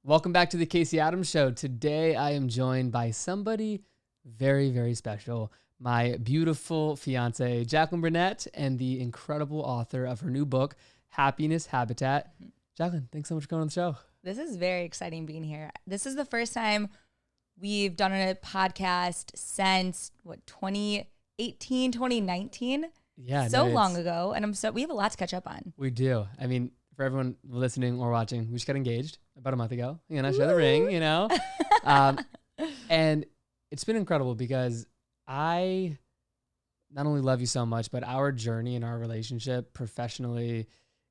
Welcome back to the Casey Adams Show. Today I am joined by somebody very, very special. My beautiful fiance, Jacqlyn Burnett, and the incredible author of her new book, Happiness Habitat. Jacqlyn, thanks so much for coming on the show. This is very exciting being here. This is the first time we've done a podcast since 2018, 2019. Yeah, so long ago, and we have a lot to catch up on. We do. I mean, for everyone listening or watching, we just got engaged about a month ago. Share the ring, and it's been incredible because I not only love you so much, but our journey and our relationship professionally,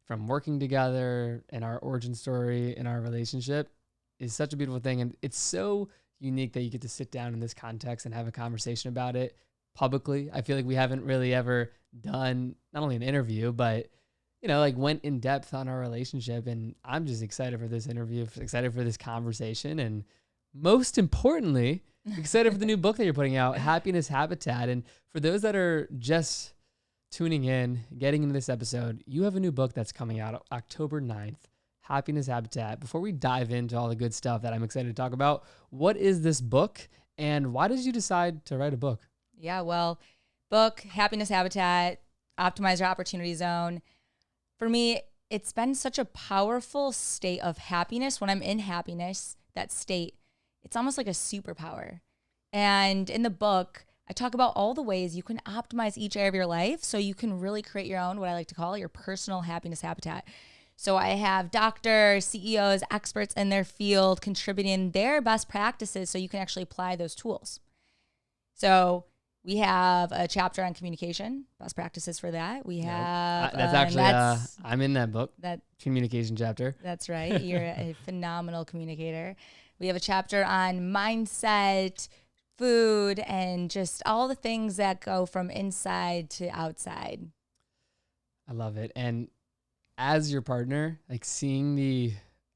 from working together and our origin story in our relationship, is such a beautiful thing. And it's so unique that you get to sit down in this context and have a conversation about it publicly. I feel like we haven't really ever done not only an interview, but went in depth on our relationship. And I'm just excited for this interview, excited for this conversation, and most importantly, excited for the new book that you're putting out, Happiness Habitat. And for those that are just tuning in, getting into this episode, you have a new book that's coming out October 9th, Happiness Habitat. Before we dive into all the good stuff that I'm excited to talk about, what is this book and why did you decide to write a book? Yeah, well, book, Happiness Habitat, Optimize Your Opportunity Zone. For me, it's been such a powerful state of happiness. When I'm in happiness, that state, it's almost like a superpower. And in the book, I talk about all the ways you can optimize each area of your life so you can really create your own, what I like to call your personal happiness habitat. So I have doctors, CEOs, experts in their field contributing their best practices so you can actually apply those tools. So we have a chapter on communication, best practices for that. We have I'm in that book, that communication chapter. That's right. You're a phenomenal communicator. We have a chapter on mindset, food, and just all the things that go from inside to outside. I love it. And as your partner, seeing the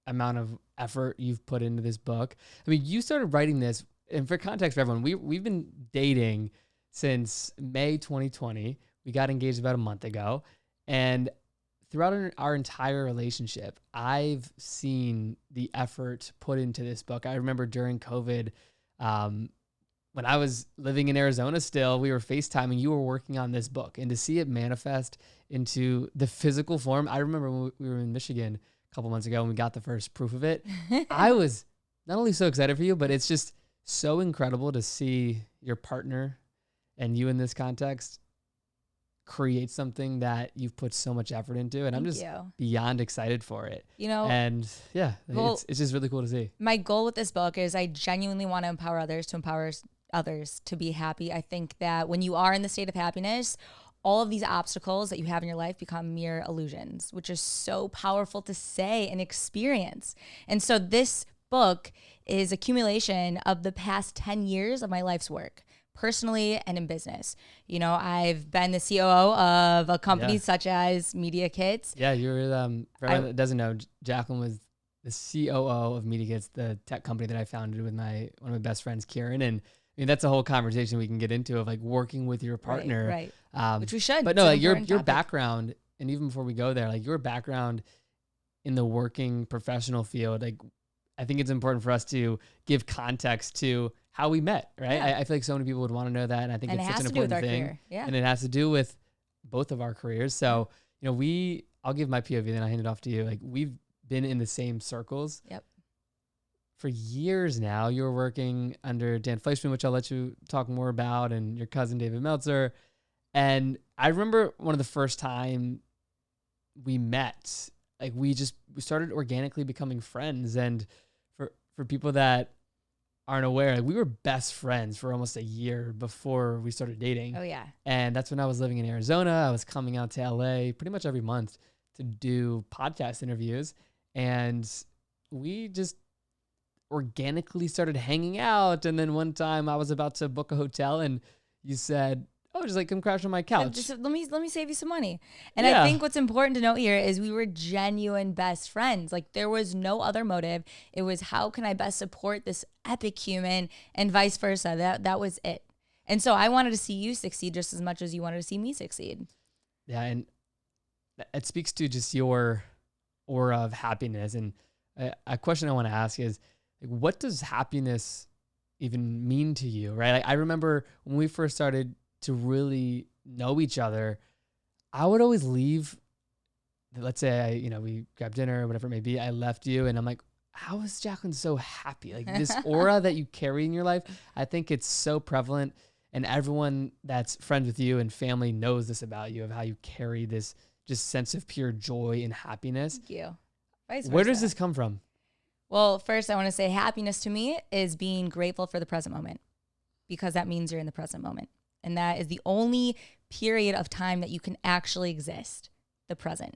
amount of effort you've put into this book. I mean, you started writing this, and for context for everyone, we've been dating since May 2020. We got engaged about a month ago. And throughout our entire relationship, I've seen the effort put into this book. I remember during COVID, when I was living in Arizona still, we were FaceTiming, you were working on this book. And to see it manifest into the physical form, I remember when we were in Michigan a couple months ago and we got the first proof of it. I was not only so excited for you, but it's just so incredible to see your partner and you in this context create something that you've put so much effort into. And I'm just beyond excited for it. And yeah, it's just really cool to see. My goal with this book is I genuinely want to empower others to be happy. I think that when you are in the state of happiness, all of these obstacles that you have in your life become mere illusions, which is so powerful to say and experience. And so this book is accumulation of the past 10 years of my life's work, personally and in business. I've been the COO of a company such as Media Kits. Yeah, you're, for anyone that doesn't know, Jacqlyn was the COO of Media Kits, the tech company that I founded with one of my best friends, Kieran. And I mean, that's a whole conversation we can get into of working with your partner. Right. Which we should. But no, your background, and even before we go there, your background in the working professional field, I think it's important for us to give context to how we met, right? Yeah. I feel like so many people would want to know that. And I think it's such an important thing. Career. Yeah. And it has to do with both of our careers. So, I'll give my POV, then I'll hand it off to you. We've been in the same circles. Yep. For years now. You were working under Dan Fleischman, which I'll let you talk more about, and your cousin, David Meltzer. And I remember one of the first time we met, we started organically becoming friends. And for people that aren't aware, we were best friends for almost a year before we started dating. Oh yeah. And that's when I was living in Arizona. I was coming out to LA pretty much every month to do podcast interviews. And we just organically started hanging out. And then one time I was about to book a hotel and you said, oh, just come crash on my couch. Let me save you some money. And I think what's important to note here is we were genuine best friends. There was no other motive. It was how can I best support this epic human and vice versa. That was it. And so I wanted to see you succeed just as much as you wanted to see me succeed. Yeah. And it speaks to just your aura of happiness. And a question I want to ask is, like, what does happiness even mean to you, right? Like, I remember when we first started to really know each other, I would always leave. Let's say we grabbed dinner or whatever it may be. I left you, and I'm like, how is Jacqlyn so happy? Like this aura that you carry in your life, I think it's so prevalent, and everyone that's friends with you and family knows this about you, of how you carry this just sense of pure joy and happiness. Thank you. Vice Where versa. does this come from? Well, first I want to say happiness to me is being grateful for the present moment, because that means you're in the present moment. And that is the only period of time that you can actually exist, the present.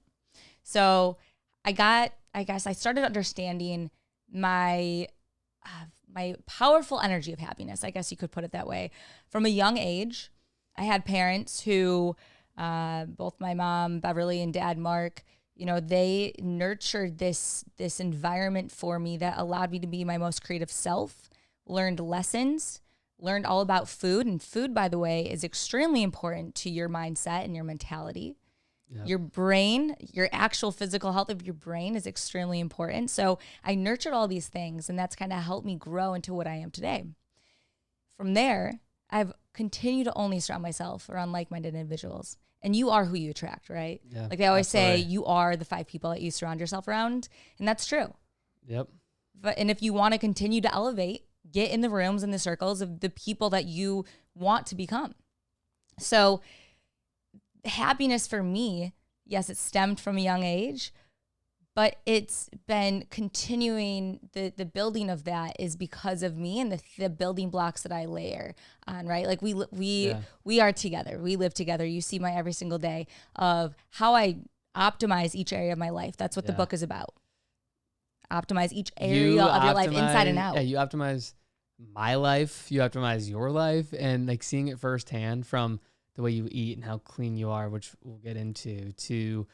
So I guess I started understanding my powerful energy of happiness. I guess you could put it that way. From a young age, I had parents who, both my mom, Beverly, and dad, Mark, they nurtured this environment for me that allowed me to be my most creative self, learned lessons, learned all about food. And food, by the way, is extremely important to your mindset and your mentality. Yep. Your brain, your actual physical health of your brain is extremely important. So I nurtured all these things, and that's kind of helped me grow into what I am today. From there, I've continued to only surround myself around like-minded individuals. And you are who you attract, right? Yeah, like they always say, you are the 5 people that you surround yourself around. And that's true. Yep. And if you want to continue to elevate, get in the rooms and the circles of the people that you want to become. So happiness for me, yes, it stemmed from a young age, but it's been continuing. The building of that is because of me and the building blocks that I layer on, right? Like we are together. We live together. You see my every single day of how I optimize each area of my life. That's what the book is about. Optimize each area of your life inside and out. Yeah, you optimize my life. You optimize your life, and like seeing it firsthand from the way you eat and how clean you are, which we'll get into, to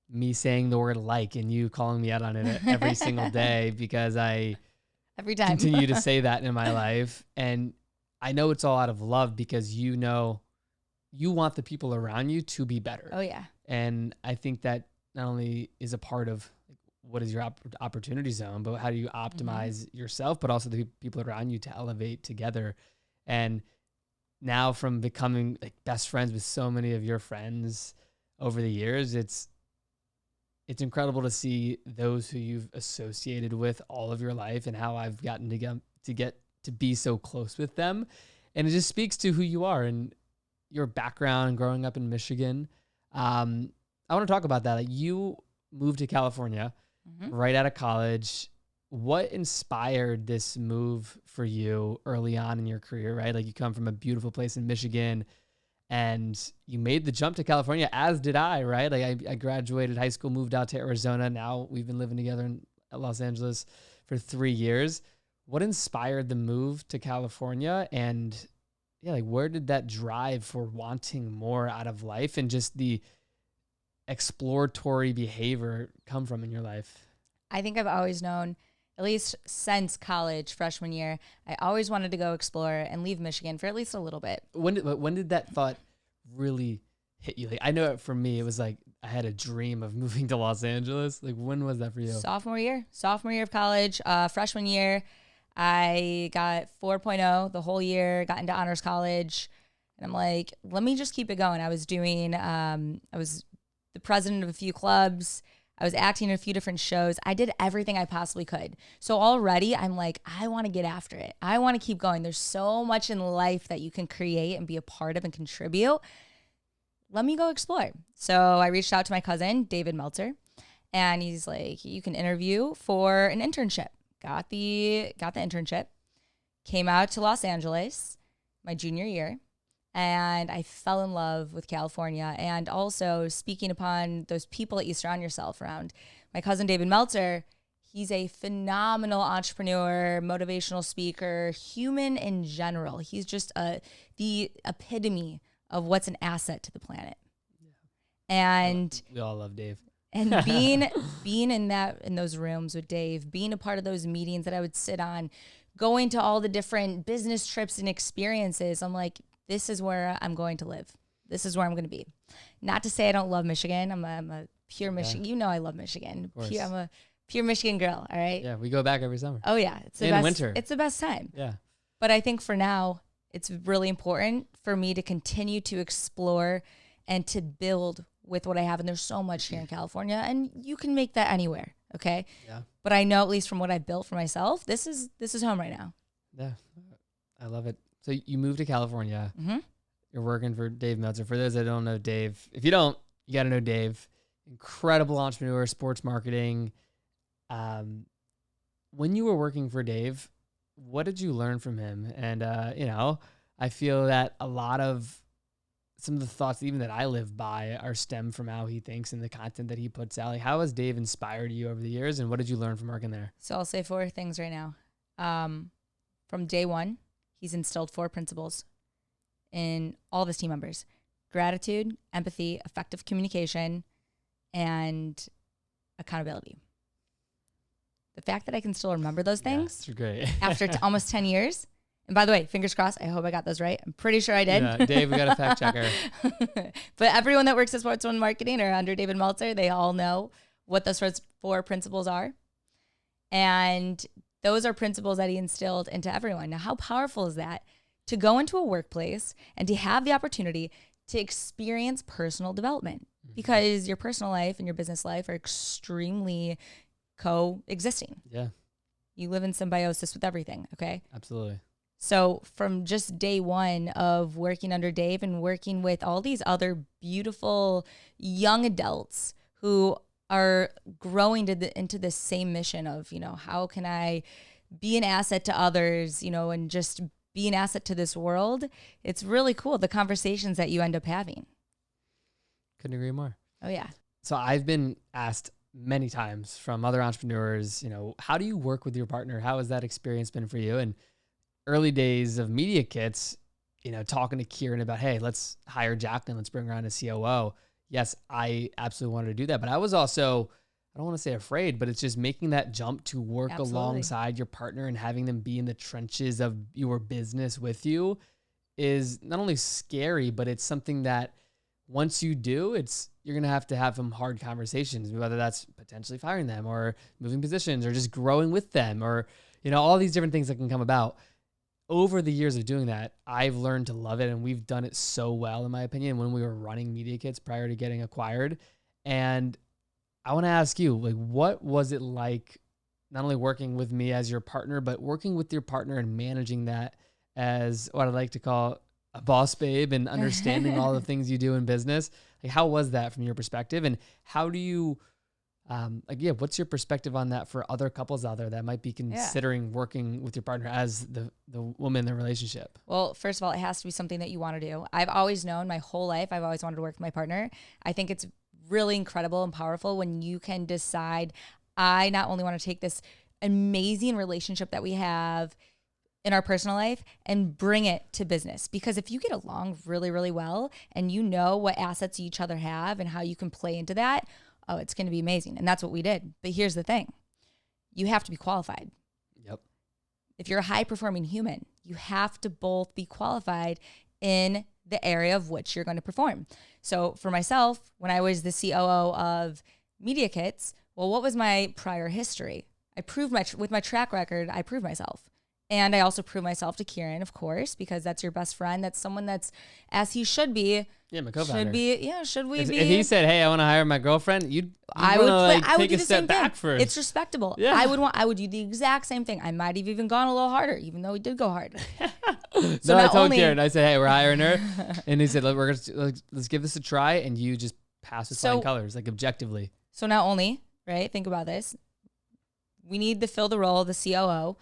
me saying the word like and you calling me out on it every single day because I every time continue to say that in my life. And I know it's all out of love because you want the people around you to be better. Oh, yeah. And I think that not only is a part of what is your opportunity zone, but how do you optimize yourself, but also the people around you to elevate together. And now from becoming like best friends with so many of your friends over the years, it's incredible to see those who you've associated with all of your life and how I've gotten to get to be so close with them. And it just speaks to who you are and your background and growing up in Michigan. I want to talk about that. Like, you moved to California right out of college. What inspired this move for you early on in your career, right? Like, you come from a beautiful place in Michigan and you made the jump to California, as did I, right? Like, I graduated high school, moved out to Arizona. Now we've been living together in Los Angeles for 3 years. What inspired the move to California? And yeah, like, where did that drive for wanting more out of life and just the exploratory behavior come from in your life? I think I've always known, at least since college, freshman year, I always wanted to go explore and leave Michigan for at least a little bit. When did that thought really hit you? Like, I know for me, it was like I had a dream of moving to Los Angeles. Like, when was that for you? Sophomore year of college. Freshman year, I got 4.0 the whole year, got into honors college. And I'm like, let me just keep it going. I was the president of a few clubs. I was acting in a few different shows. I did everything I possibly could. So already I'm like, I want to get after it. I want to keep going. There's so much in life that you can create and be a part of and contribute. Let me go explore. So I reached out to my cousin, David Meltzer, and he's like, you can interview for an internship. Got the internship, came out to Los Angeles my junior year, and I fell in love with California. And also, speaking upon those people that you surround yourself around, my cousin David Meltzer, he's a phenomenal entrepreneur, motivational speaker, human in general. He's just the epitome of what's an asset to the planet. Yeah. And we all love Dave. And being in those rooms with Dave, being a part of those meetings that I would sit on, going to all the different business trips and experiences, I'm like, this is where I'm going to live. This is where I'm going to be. Not to say I don't love Michigan. I'm a pure Michigan. You know I love Michigan. I'm a Pure Michigan girl. All right. Yeah, we go back every summer. Oh yeah, it's the In best. winter. It's the best time. Yeah. But I think for now, it's really important for me to continue to explore and to build with what I have. And there's so much here in California, and you can make that anywhere. Okay. Yeah. But I know, at least from what I've built for myself, this is home right now. Yeah. I love it. So you moved to California. Mm-hmm. You're working for Dave Meltzer. For those that don't know Dave, if you don't, you got to know Dave. Incredible entrepreneur, sports marketing. When you were working for Dave, what did you learn from him? And, I feel that a lot of some of the thoughts even that I live by are stem from how he thinks and the content that he puts out. Like, how has Dave inspired you over the years, and what did you learn from working there? So I'll say 4 things right now. From day one, he's instilled 4 principles in all of his team members: gratitude, empathy, effective communication, and accountability. The fact that I can still remember those things great. after almost 10 years. And by the way, fingers crossed, I hope I got those right. I'm pretty sure I did. Yeah, Dave, we got a fact checker. But everyone that works at Sports One Marketing or under David Meltzer, they all know what those first 4 principles are. And those are principles that he instilled into everyone. Now, how powerful is that? To go into a workplace and to have the opportunity to experience personal development, because your personal life and your business life are extremely coexisting. Yeah. You live in symbiosis with everything, okay? Absolutely. So from just day one of working under Dave and working with all these other beautiful young adults who are growing into this same mission of, how can I be an asset to others, and just be an asset to this world. It's really cool, the conversations that you end up having. Couldn't agree more. Oh, yeah. So I've been asked many times from other entrepreneurs, how do you work with your partner? How has that experience been for you? And early days of Media Kits, talking to Kieran about, hey, let's hire Jacqlyn, let's bring her on as COO. Yes, I absolutely wanted to do that. But I was also, I don't want to say afraid, but it's just making that jump to work alongside your partner and having them be in the trenches of your business with you is not only scary, but it's something that once you do, you're going to have some hard conversations, whether that's potentially firing them or moving positions or just growing with them or, all these different things that can come about. Over the years of doing that, I've learned to love it, and we've done it so well, in my opinion, when we were running Media Kits prior to getting acquired. And I want to ask you, what was it like not only working with me as your partner, but working with your partner and managing that as what I like to call a boss babe and understanding all the things you do in business? Like, how was that from your perspective? And how do you, what's your perspective on that for other couples out there that might be considering working with your partner as the woman in the relationship? Well, first of all, it has to be something that you want to do. I've always known my whole life, I've always wanted to work with my partner. I think it's really incredible and powerful when you can decide, I not only want to take this amazing relationship that we have in our personal life and bring it to business. Because if you get along really, really well and you know what assets each other have and how you can play into that, it's going to be amazing. And that's what we did. But here's the thing. You have to be qualified. Yep. If you're a high-performing human, you have to both be qualified in the area of which you're going to perform. So for myself, when I was the COO of Media Kits, well, what was my prior history? With my track record, I proved myself. And I also proved myself to Kieran, of course, because that's your best friend. That's someone that's, as he should be. Yeah, my co-founder. Should we if be? If he said, hey, I want to hire my girlfriend, I would do the same thing. First. It's respectable. Yeah. I would do the exact same thing. I might have even gone a little harder, even though he did go hard. So I told Kieran, I said, hey, we're hiring her. And he said, let's give this a try. And you just pass with flying colors, objectively. So not only, right, think about this. We need to fill the role of the COO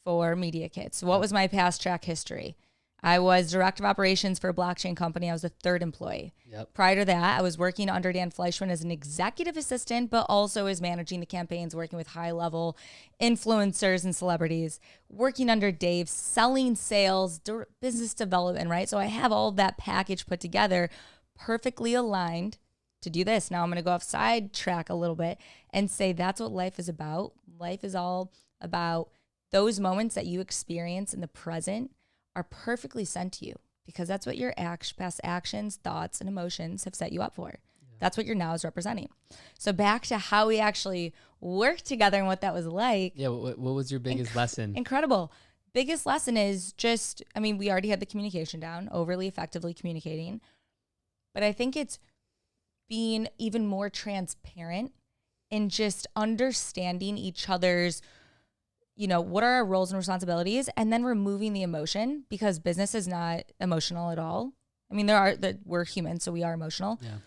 for Media Kits. So what was my past track history? I was director of operations for a blockchain company. I was the 3rd employee. Yep. Prior to that, I was working under Dan Fleischman as an executive assistant, but also as managing the campaigns, working with high-level influencers and celebrities, working under Dave, selling sales, business development, right? So I have all of that package put together, perfectly aligned to do this. Now I'm going to go off sidetrack a little bit and say that's what life is about. Life is all about those moments that you experience in the present are perfectly sent to you because that's what your past actions, thoughts, and emotions have set you up for. Yeah. That's what your now is representing. So back to how we actually worked together and what that was like. Yeah. What was your biggest lesson? Incredible. Biggest lesson is just, I mean, we already had the communication down, overly effectively communicating. But I think it's being even more transparent and just understanding each other's, you know, what are our roles and responsibilities, and then removing the emotion, because business is not emotional at all. I mean, we're human, so we are emotional. Yeah.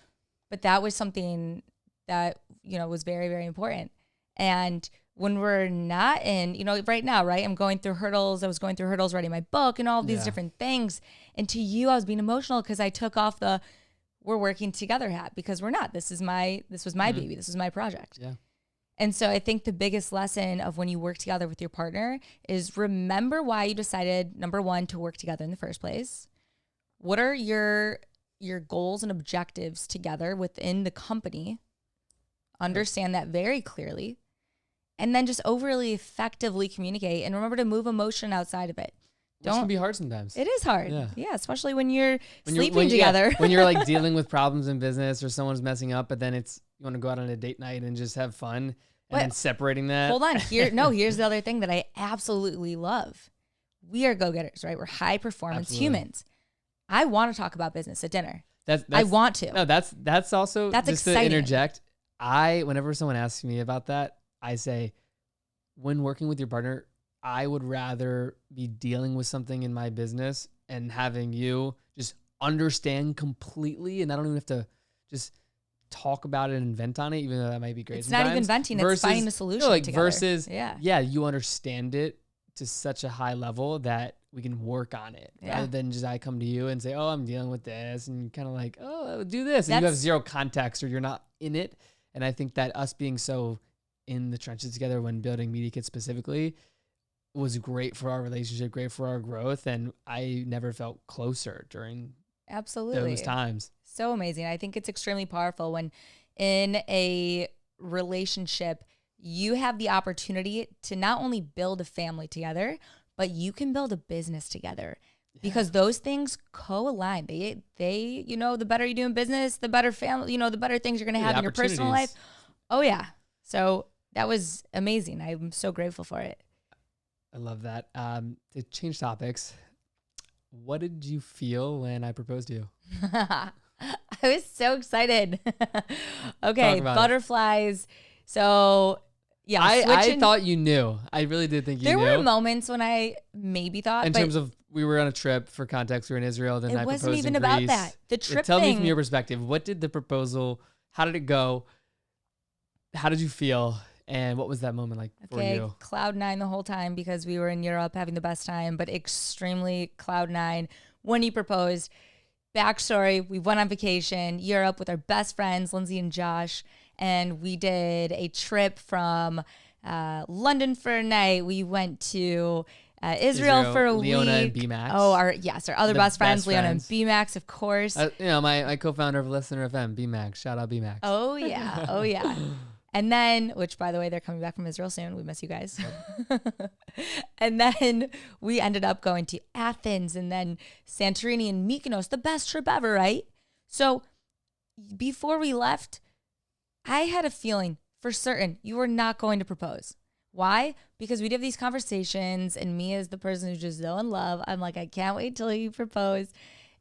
But that was something that, you know, was very, very important. And when we're not in, you know, right now, right, I'm going through hurdles. I was going through hurdles writing my book and all of these different things. And to you, I was being emotional because I took off the we're working together hat, because we're not. This was my baby. This was my project. Yeah. And so I think the biggest lesson of when you work together with your partner is remember why you decided, number one, to work together in the first place. What are your goals and objectives together within the company? Understand that very clearly. And then just overly effectively communicate, and remember to move emotion outside of it. Which can be hard sometimes. It is hard. Yeah, especially when you're sleeping when together. When you're like dealing with problems in business or someone's messing up, but then you want to go out on a date night and just have fun, and then separating that. Hold on. Here's the other thing that I absolutely love. We are go-getters, right? We're high performance humans. I want to talk about business at dinner. I want to. No, that's also just exciting. To interject. Whenever someone asks me about that, I say, when working with your partner, I would rather be dealing with something in my business and having you just understand completely, and I don't even have to just talk about it and vent on it, even though that might be great. It's not even venting, it's finding a solution together. Versus, you understand it to such a high level that we can work on it, rather than just I come to you and say, oh, I'm dealing with this, and you're kind of like, oh, do this, and you have zero context or you're not in it. And I think that us being so in the trenches together when building Media Kit specifically was great for our relationship, great for our growth, and I never felt closer during those times. So amazing. I think it's extremely powerful when in a relationship you have the opportunity to not only build a family together, but you can build a business together, because those things co-align. They you know, the better you do in business, the better family, you know, the better things you're going to have in your personal life. Oh yeah. So that was amazing. I'm so grateful for it. I love that. To change topics, what did you feel when I proposed to you? I was so excited. Okay, butterflies. So yeah, I thought you knew. I really did think you knew. There were moments when I maybe thought. In terms of, we were on a trip, for context, we were in Israel, then I proposed in Greece. It wasn't even about that. The trip Tell me from your perspective, what did the proposal, how did it go? How did you feel? And what was that moment like for you? Cloud 9 the whole time, because we were in Europe having the best time, but extremely cloud 9 when he proposed. Backstory, we went on vacation, Europe, with our best friends, Lindsay and Josh, and we did a trip from London for a night. We went to Israel for a Leona week. And B-Max. Oh, our other best friends, Leona and B-Max, of course. My co-founder of Listener FM, B-Max. Shout out B-Max. Oh, yeah. Oh, yeah. And then, which by the way, they're coming back from Israel soon. We miss you guys. And then we ended up going to Athens and then Santorini and Mykonos, the best trip ever, right? So before we left, I had a feeling for certain you were not going to propose. Why? Because we'd have these conversations, and me as the person who's just so in love, I'm like, I can't wait till you propose.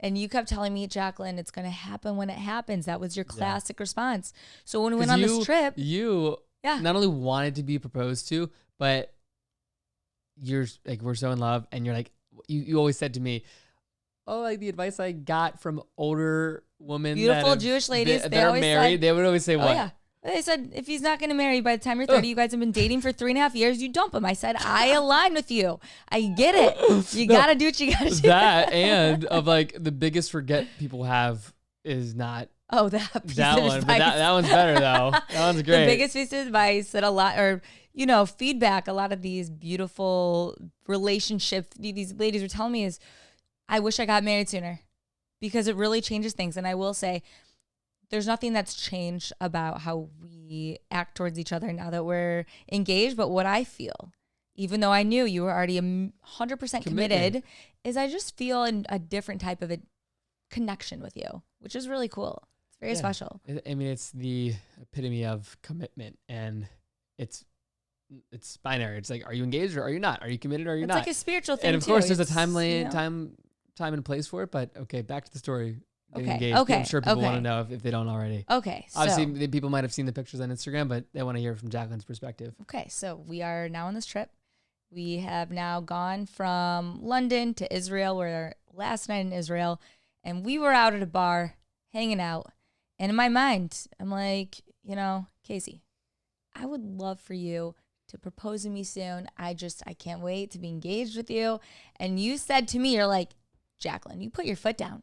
And you kept telling me, Jacqlyn, it's going to happen when it happens. That was your classic response. So when we went on this trip, you not only wanted to be proposed to, but you're like, we're so in love. And you're like, you always said to me, oh, like the advice I got from older women, beautiful Jewish ladies, that are married, they would always say, what? Yeah. They said, if he's not going to marry you by the time you're 30, you guys have been dating for 3.5 years, you dump him. I said, I align with you. I get it. You got to do what you got to do. That, and of like the biggest regret people have is not. Oh, that piece that of one. advice. But that one's better though. That one's great. The biggest piece of advice that a lot, or, you know, feedback, a lot of these beautiful relationships, these ladies were telling me is, I wish I got married sooner, because it really changes things. And I will say, there's nothing that's changed about how we act towards each other now that we're engaged. But what I feel, even though I knew you were already 100% committed, is I just feel a different type of a connection with you, which is really cool. It's Very special. I mean, it's the epitome of commitment, and it's binary. It's like, are you engaged or are you not? Are you committed or are you not? It's like a spiritual thing, and of too. course, there's a It's, time and place for it. But okay, back to the story. Getting Okay. engaged. Okay. I'm sure people want to Okay. know if they don't already. Okay. Obviously, So, people might have seen the pictures on Instagram, but they want to hear from Jacquelyn's perspective. okay. So we are now on this trip. We have now gone from London to Israel. We're last night in Israel, and we were out at a bar hanging out. And in my mind, I'm like, Casey, I would love for you to propose to me soon. I can't wait to be engaged with you. And you said to me, you're like, Jacqlyn, you put your foot down.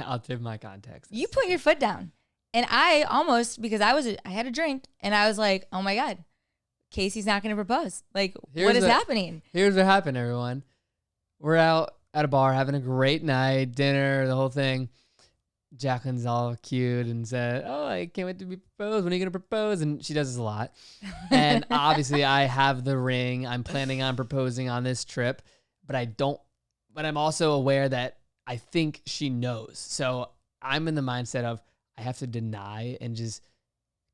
I'll give my context. You put your foot down. And I almost, because I had a drink, and I was like, oh my God, Casey's not going to propose. Like, what is happening? Here's what happened, everyone. We're out at a bar having a great night, dinner, the whole thing. Jacquelyn's all cute and said, oh, I can't wait to be proposed. When are you going to propose? And she does this a lot. And obviously I have the ring. I'm planning on proposing on this trip, but I'm also aware that I think she knows. So I'm in the mindset of I have to deny and just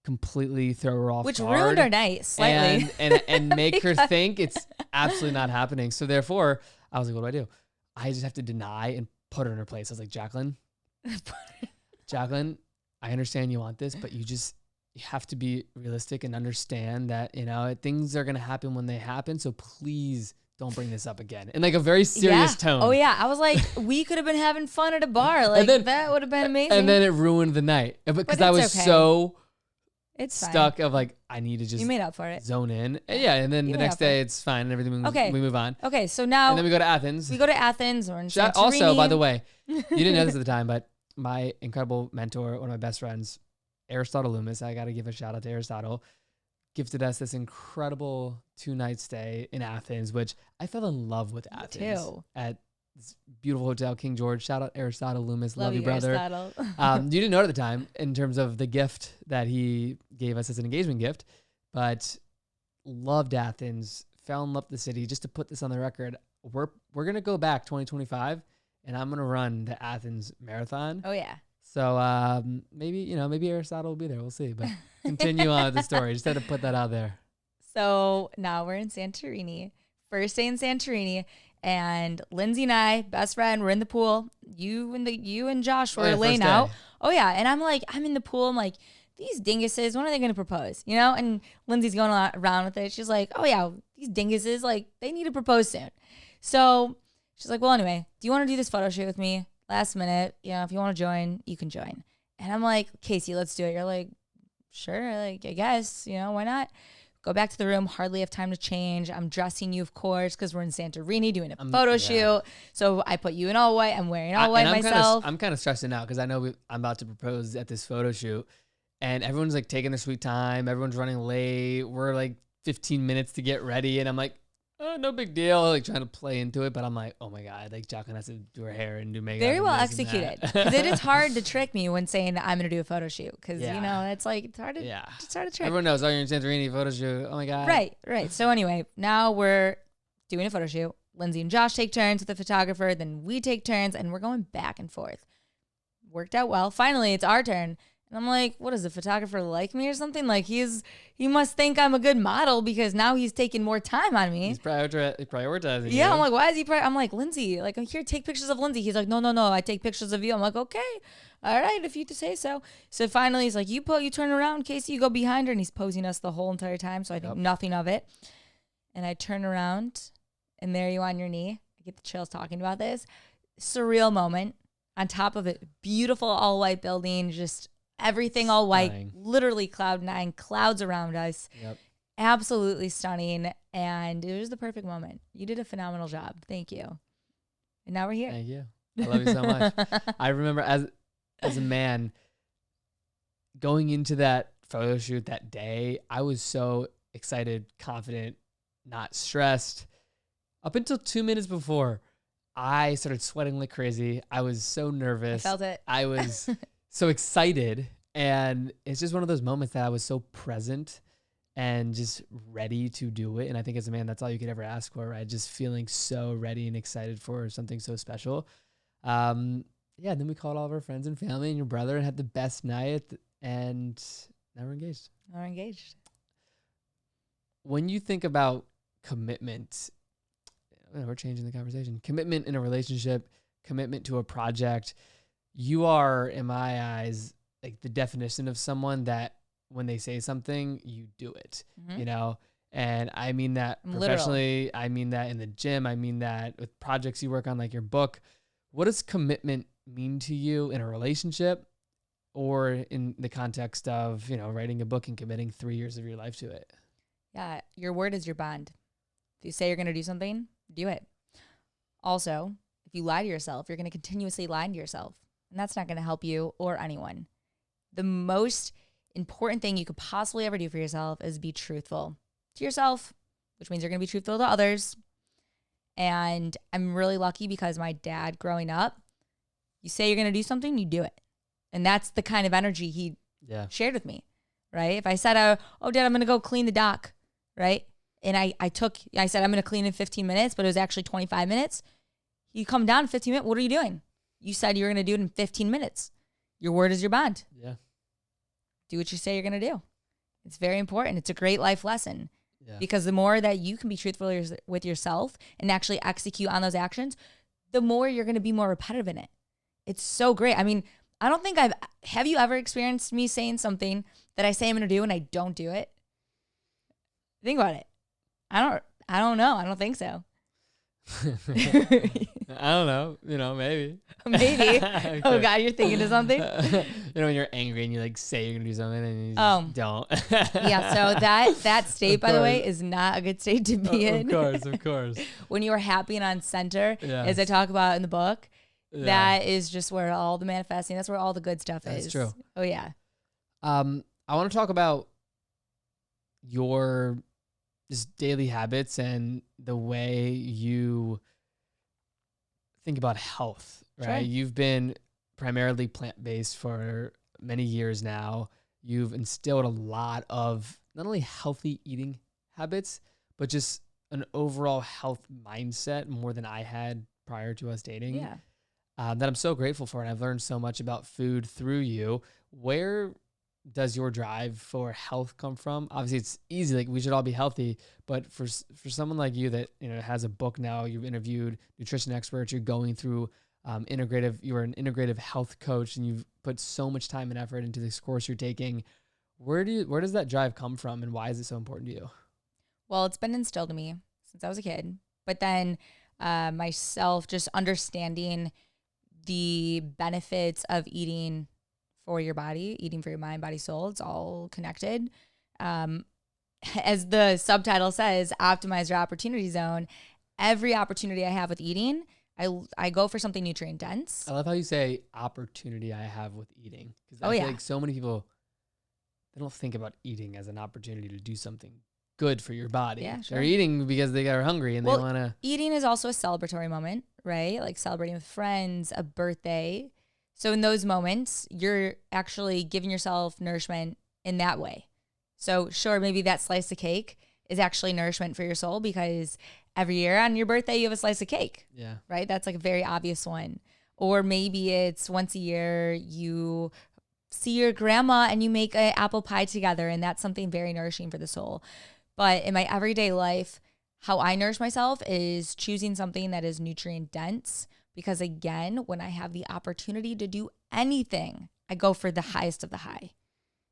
completely throw her off Which guard ruined our night slightly. and make her think it's absolutely not happening. So therefore, I was like, what do? I just have to deny and put her in her place. I was like, Jacqlyn, I understand you want this, but you have to be realistic and understand that, things are going to happen when they happen. So please don't bring this up again. In like a very serious tone. Oh yeah. I was like, we could have been having fun at a bar. Like that would have been amazing. And then it ruined the night because I was so stuck of like, I need to just you made up for it. Zone in. Yeah. And then the next day it's fine and everything. We move on. Okay. So now. And then we go to Athens. We're in Santorini. Also, by the way, you didn't know this at the time, but my incredible mentor, one of my best friends, Aristotle Loomis, I got to give a shout out to Aristotle, gifted us this incredible 2-night stay in Athens, which I fell in love with Athens at this beautiful hotel, King George. Shout out Aristotle Loomis. Love you, brother. You didn't know it at the time in terms of the gift that he gave us as an engagement gift, but loved Athens, fell in love with the city. Just to put this on the record, we're going to go back 2025 and I'm going to run the Athens Marathon. Oh yeah. So maybe Aristotle will be there. We'll see. But continue on with the story. Just had to put that out there. So now we're in Santorini. First day in Santorini, and Lindsay and I, best friend, we're in the pool. You and Josh were laying out. Oh yeah, and I'm in the pool. I'm like, these dinguses, when are they going to propose? And Lindsay's going around with it. She's like, oh yeah, these dinguses, like they need to propose soon. So she's like, well, anyway, do you want to do this photo shoot with me? Last minute, if you want to join, you can join. And I'm like, Casey, let's do it. You're like, sure, like, I guess, why not? Go back to the room, hardly have time to change. I'm dressing you, of course, because we're in Santorini doing a photo shoot. So I put you in all white. I'm wearing all white myself. I'm kind of stressing out because I know I'm about to propose at this photo shoot. And everyone's like taking their sweet time. Everyone's running late. We're like 15 minutes to get ready. And I'm like, oh, no big deal. Like trying to play into it, but I'm like, oh my God, like Jacqulyn has to do her hair and do makeup. Very well executed. Because it is hard to trick me when saying that I'm going to do a photo shoot. Because, it's like, it's hard to trick. Everyone knows, oh, you're in Santorini, photo shoot. Oh my God. Right. So anyway, now we're doing a photo shoot. Lindsay and Josh take turns with the photographer. Then we take turns and we're going back and forth. Worked out well. Finally, it's our turn. And I'm like, what is the photographer like me or something? Like he must think I'm a good model because now he's taking more time on me. He's prioritizing. Yeah, I'm like, why is he? I'm like, Lindsay, like I'm here, take pictures of Lindsay. He's like, no, I take pictures of you. I'm like, okay, all right, if you say so. So finally, he's like, you turn around, Casey, you go behind her, and he's posing us the whole entire time. So I think nothing of it. And I turn around, and there you on your knee. I get the chills talking about this surreal moment. On top of it, beautiful all white building, just. Everything all white, literally cloud 9, clouds around us. Yep. Absolutely stunning. And it was the perfect moment. You did a phenomenal job. Thank you. And now we're here. Thank you. I love you so much. I remember as a man going into that photo shoot that day, I was so excited, confident, not stressed. Up until 2 minutes before, I started sweating like crazy. I was so nervous. I felt it. I was so excited, and it's just one of those moments that I was so present and just ready to do it. And I think as a man, that's all you could ever ask for, right? Just feeling so ready and excited for something so special. Yeah, and then we called all of our friends and family and your brother and had the best night, and now we're engaged. We're engaged. When you think about commitment, we're changing the conversation. Commitment in a relationship, commitment to a project, you are, in my eyes, like the definition of someone that when they say something, you do it, you know? And I mean that professionally. Literal. I mean that in the gym. I mean that with projects you work on, like your book. What does commitment mean to you in a relationship or in the context of, you know, writing a book and committing 3 years of your life to it? Yeah, your word is your bond. If you say you're going to do something, do it. Also, if you lie to yourself, you're going to continuously lie to yourself, and that's not going to help you or anyone. The most important thing you could possibly ever do for yourself is be truthful to yourself, which means you're going to be truthful to others. And I'm really lucky because my dad growing up, you say you're going to do something, you do it. And that's the kind of energy he shared with me, right? If I said, oh, Dad, I'm going to go clean the dock, right? And I said, I'm going to clean in 15 minutes, but it was actually 25 minutes. You come down in 15 minutes. What are you doing? You said you were going to do it in 15 minutes. Your word is your bond. Yeah. Do what you say you're going to do. It's very important. It's a great life lesson. Yeah. Because the more that you can be truthful with yourself and actually execute on those actions, the more you're going to be more repetitive in it. It's so great. I mean, I don't think have you ever experienced me saying something that I say I'm going to do and I don't do it? Think about it. I don't know. I don't think so. I don't know. You know, maybe. Maybe. Okay. Oh God, you're thinking of something? You know, when you're angry and you like say you're gonna do something and you just don't. Yeah, so that state, by the way, is not a good state to be in. Of course. When you are happy and on center, as I talk about in the book, that is just where all the manifesting, that's where all the good stuff is. That's true. Oh yeah. I want to talk about your just daily habits and the way you think about health, right? Sure. You've been primarily plant-based for many years now. You've instilled a lot of not only healthy eating habits, but just an overall health mindset more than I had prior to us dating. Yeah. That I'm so grateful for. And I've learned so much about food through you. Where does your drive for health come from? Obviously it's easy. Like we should all be healthy, but for someone like you that, you know, has a book now, you've interviewed nutrition experts, you're going through you're an integrative health coach and you've put so much time and effort into this course you're taking. Where does that drive come from and why is it so important to you? Well, it's been instilled in me since I was a kid, but then myself just understanding the benefits of eating for your body, eating for your mind, body, soul. It's all connected. As the subtitle says, optimize your opportunity zone. Every opportunity I have with eating, I go for something nutrient dense. I love how you say opportunity I have with eating. Because I feel like so many people, they don't think about eating as an opportunity to do something good for your body. Yeah, sure. They're eating because they are hungry and they want to. Eating is also a celebratory moment, right? Like celebrating with friends, a birthday. So in those moments, you're actually giving yourself nourishment in that way. So sure, maybe that slice of cake is actually nourishment for your soul because every year on your birthday, you have a slice of cake. Yeah. Right? That's like a very obvious one. Or maybe it's once a year you see your grandma and you make an apple pie together, and that's something very nourishing for the soul. But in my everyday life, how I nourish myself is choosing something that is nutrient dense. Because again, when I have the opportunity to do anything, I go for the highest of the high.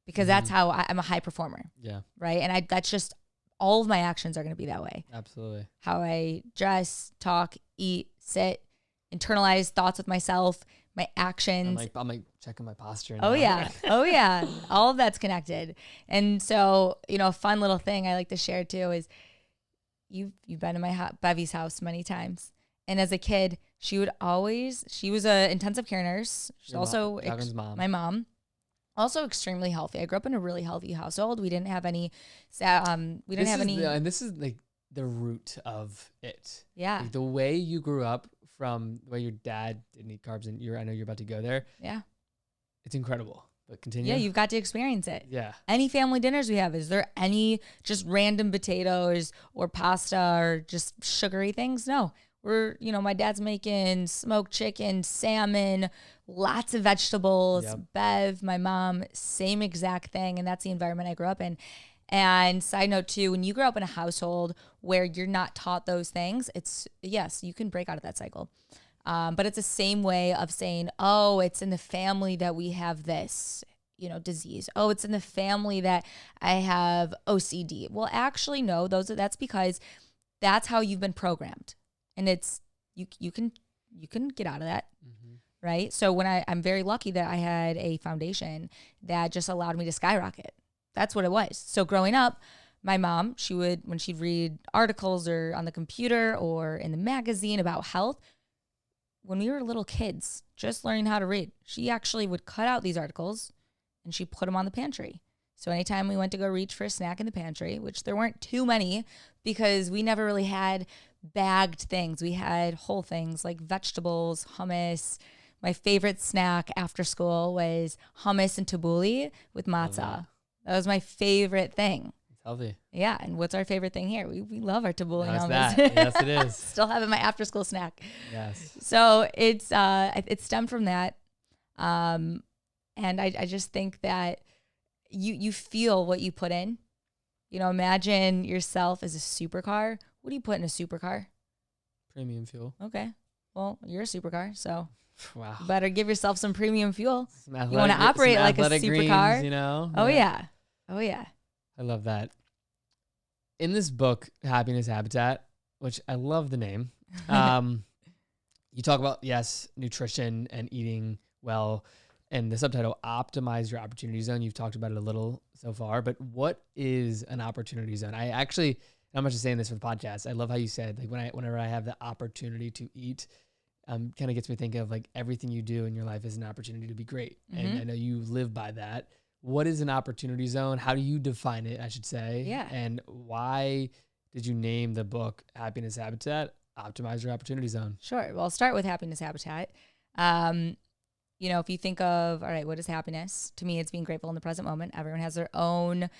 Because that's how I'm a high performer. Yeah. Right? And that's just, all of my actions are going to be that way. Absolutely. How I dress, talk, eat, sit, internalize thoughts with myself, my actions. I'm like checking my posture. Oh yeah. Oh yeah. All of that's connected. And so, you know, a fun little thing I like to share too is you've been to my Bevy's house many times. And as a kid, she was an intensive care nurse. She's also my mom. Also extremely healthy. I grew up in a really healthy household. We didn't have any, and this is like the root of it. Yeah. Like the way you grew up from the way your dad didn't eat carbs and I know you're about to go there. Yeah. It's incredible. But continue. Yeah, you've got to experience it. Yeah. Any family dinners we have, is there any just random potatoes or pasta or just sugary things? No. My dad's making smoked chicken, salmon, lots of vegetables. Yep. Bev, my mom, same exact thing. And that's the environment I grew up in. And side note too, when you grow up in a household where you're not taught those things, yes, you can break out of that cycle. But it's the same way of saying, oh, it's in the family that we have this, disease. Oh, it's in the family that I have OCD. Well, actually, no, that's because that's how you've been programmed. And it's, you can get out of that. Mm-hmm. Right. So when I'm very lucky that I had a foundation that just allowed me to skyrocket. That's what it was. So growing up, my mom, when she'd read articles or on the computer or in the magazine about health, when we were little kids, just learning how to read, she actually would cut out these articles and she put them on the pantry. So anytime we went to go reach for a snack in the pantry, which there weren't too many because we never really had bagged things. We had whole things like vegetables, hummus. My favorite snack after school was hummus and tabbouleh with matzah. That was my favorite thing. It's healthy. Yeah. And what's our favorite thing here? We love our tabbouleh hummus. That. Yes, it is. Still have it my after school snack. Yes. So it stemmed from that. And I just think that you feel what you put in. Imagine yourself as a supercar. What do you put in a supercar? Premium fuel. Okay. Well, you're a supercar, so wow. You better give yourself some premium fuel. You want to operate like a supercar. Greens, Oh yeah. Oh yeah. I love that. In this book, Happiness Habitat, which I love the name, you talk about, yes, nutrition and eating well, and the subtitle, Optimize Your Opportunity Zone. You've talked about it a little so far, but what is an opportunity zone? I'm not just saying this for the podcast. I love how you said, like, whenever I have the opportunity to eat, kind of gets me thinking of like everything you do in your life is an opportunity to be great. Mm-hmm. And I know you live by that. What is an opportunity zone? How do you define it, I should say? Yeah. And why did you name the book Happiness Habitat, Optimize Your Opportunity Zone? Sure. Well, I'll start with Happiness Habitat. If you think of, all right, what is happiness? To me, it's being grateful in the present moment. Everyone has their own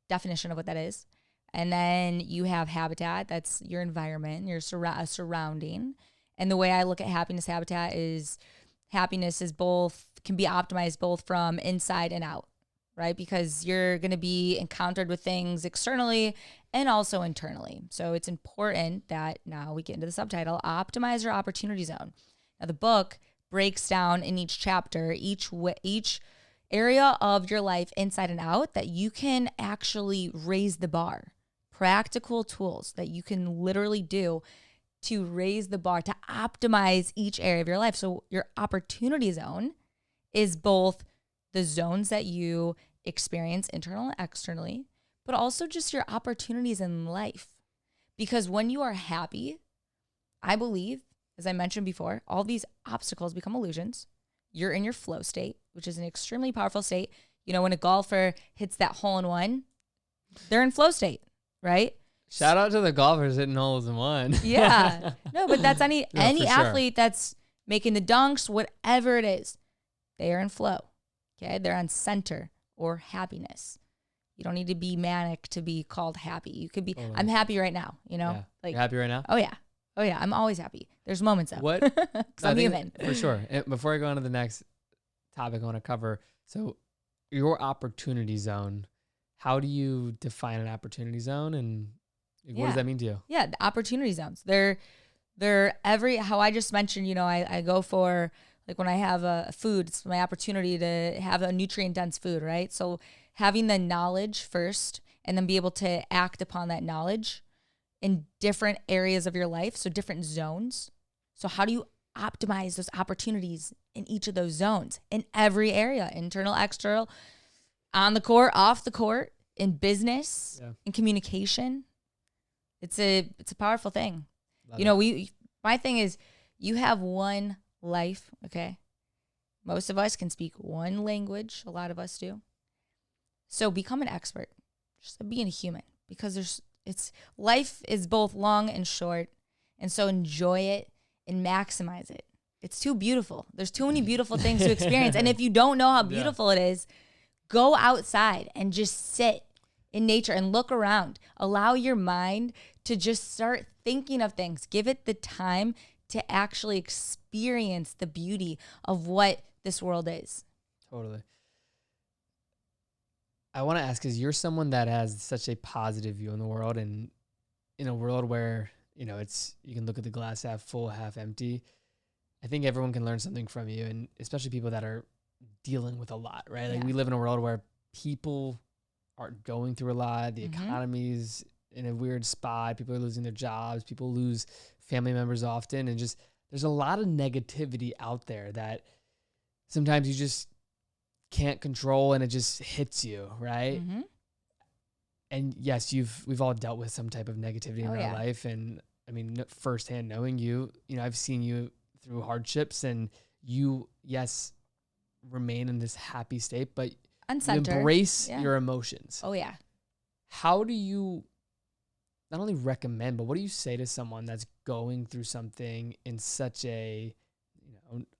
definition of what that is. And then you have habitat. That's your environment, your surrounding. And the way I look at happiness habitat is happiness can be optimized both from inside and out, right? Because you're going to be encountered with things externally and also internally. So it's important that now we get into the subtitle, Optimize Your Opportunity Zone. Now the book breaks down in each chapter, each area of your life inside and out that you can actually raise the bar. Practical tools that you can literally do to raise the bar, to optimize each area of your life. So your opportunity zone is both the zones that you experience internally and externally, but also just your opportunities in life. Because when you are happy, I believe, as I mentioned before, all these obstacles become illusions. You're in your flow state, which is an extremely powerful state. When a golfer hits that hole in one, they're in flow state, right? Shout out to the golfers hitting holes in one. Yeah. No, but that's any athlete sure. that's making the dunks, whatever it is, they are in flow. Okay. They're on center or happiness. You don't need to be manic to be called happy. You could be, I'm happy right now, Yeah. Like, you're happy right now? Oh yeah. Oh yeah. I'm always happy. There's moments of what? I'm human. For sure. And before I go on to the next topic I want to cover, so your opportunity zone, how do you define an opportunity zone and what does that mean to you? Yeah, the opportunity zones. They're how I just mentioned, I go for, like, when I have a food, it's my opportunity to have a nutrient dense food, right? So having the knowledge first and then be able to act upon that knowledge in different areas of your life, so different zones. So how do you optimize those opportunities in each of those zones, in every area, internal, external, on the court, off the court, in business, in communication? It's a powerful thing. My thing is, you have one life, okay? Most of us can speak one language. A lot of us do. So become an expert. Just being a human, because life is both long and short. And so enjoy it and maximize it. It's too beautiful. There's too many beautiful things to experience. And if you don't know how beautiful it is, go outside and just sit in nature and look around. Allow your mind to just start thinking of things. Give it the time to actually experience the beauty of what this world is. Totally. I want to ask, because you're someone that has such a positive view on the world, and in a world where, you know, you can look at the glass half full, half empty. I think everyone can learn something from you, and especially people that are dealing with a lot, right? Like we live in a world where people are going through a lot. The economy's in a weird spot. People are losing their jobs. People lose family members often, and just there's a lot of negativity out there that sometimes you just can't control, and it just hits you, right? And yes, we've all dealt with some type of negativity in our life, and I mean, firsthand knowing you, I've seen you through hardships, and you, yes, remain in this happy state, but you embrace your emotions. Oh yeah. How do you not only recommend, but what do you say to someone that's going through something in such a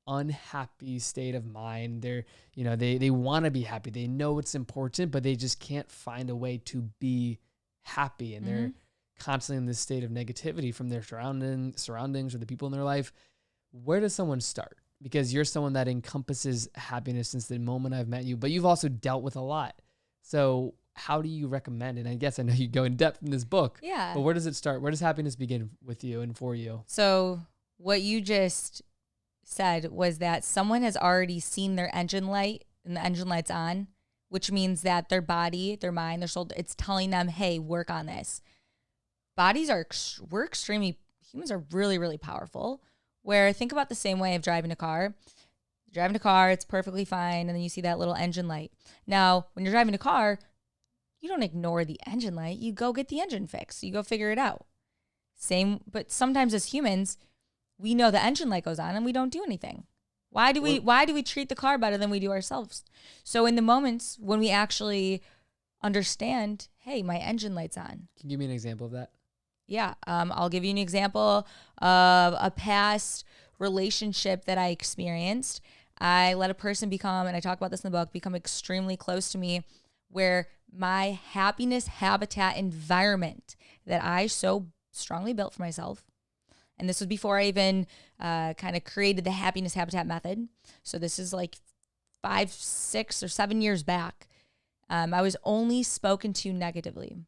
unhappy state of mind? They're, they want to be happy. They know it's important, but they just can't find a way to be happy. And they're constantly in this state of negativity from their surroundings or the people in their life. Where does someone start? Because you're someone that encompasses happiness since the moment I've met you, but you've also dealt with a lot. So how do you recommend? And I guess I know you go in depth in this book. Yeah. But where does it start? Where does happiness begin with you and for you? So what you just said was that someone has already seen their engine light and the engine light's on, which means that their body, their mind, their soul, it's telling them, hey, work on this. Humans are really, really powerful. Where think about the same way of driving a car. Driving a car, it's perfectly fine. And then you see that little engine light. Now, when you're driving a car, you don't ignore the engine light. You go get the engine fixed. You go figure it out. But sometimes as humans, we know the engine light goes on and we don't do anything. Why do we treat the car better than we do ourselves? So in the moments when we actually understand, hey, my engine light's on. Can you give me an example of that? Yeah. I'll give you an example of a past relationship that I experienced. I let a person become, and I talk about this in the book, become extremely close to me, where my happiness habitat environment that I so strongly built for myself. And this was before I even kind of created the happiness habitat method. So this is like 5, 6, or 7 years back. I was only spoken to negatively.